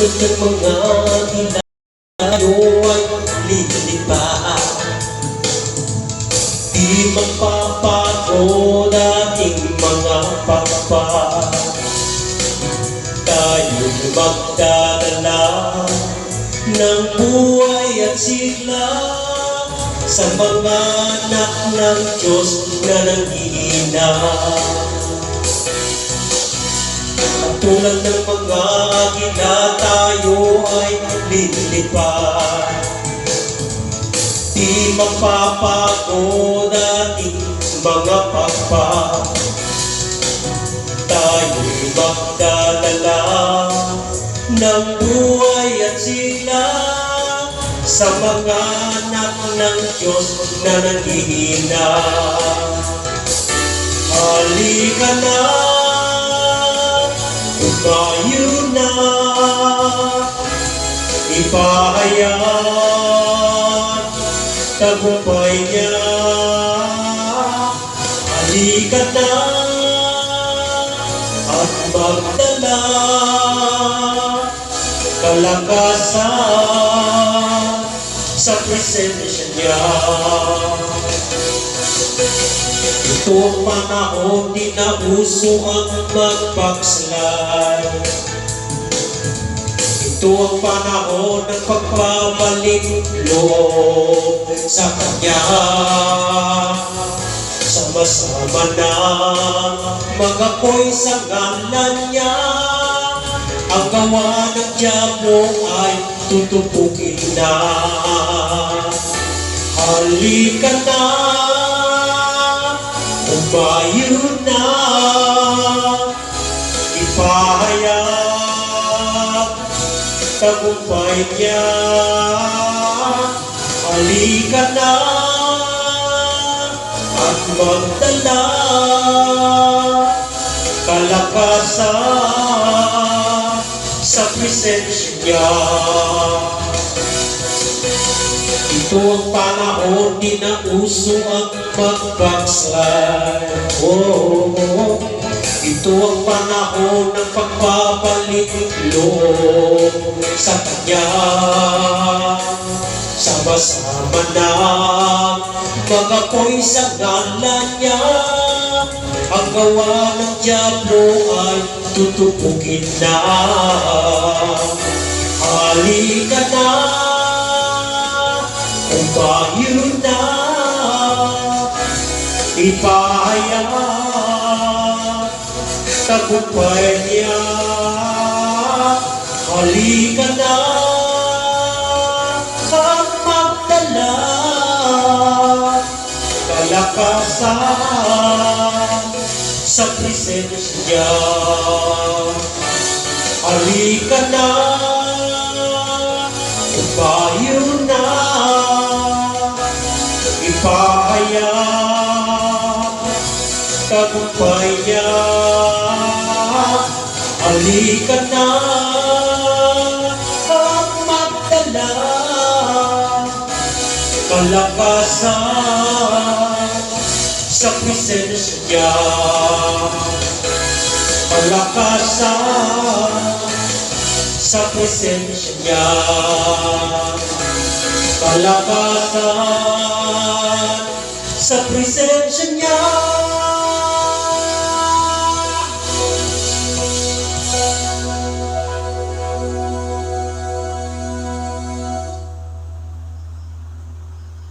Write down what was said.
Tulad ng mga tinayo ay lilipat, di magpapagod ating mga papa. Tayo'y magdadala ng buhay at sigla sa mga anak ng Diyos na nanghihina. At tulad ng mga agila, tayo ay lilipad, di mapapagod ating mga papa. Tayo'y magdadala ng buhay at sigla sa mga anak ng Diyos na nanghihina. Halika na, tumayo na, ipahayag tagumpay niya. Halika na at magdala kalakasan sa presensya niya. Ito ang panahon, di na uso ang magpakslide. Ito ang panahon ng pagbabalik loob sa Kanya. Sama-sama na mag-apoy sa ngalan niya. Ang gawa ng diablo ay tutupukin na. Halika na, umayo na, ipahayag tagumpay niya. Halika na at magdala kalakasan sa presensya niya. Ito ang panahon, di na uso ang mag-backslide. Ito ang panahon ng pagbabalik loob sa Kanya. Sama-sama na mag-apoy sa ngalan niya. Ang gawa ng diablo ay tutupukin na. Halika na, umayo na, ipahayag tagumpay niya. Halika na at magdala kalakasan sa presensya niya. Halika na, umayo na, ipahayag tagumpay niya. Halika na at magdala kalakasan sa presensya niya. Kalakasan sa presensya niya. Kalakasan sa presensya niya.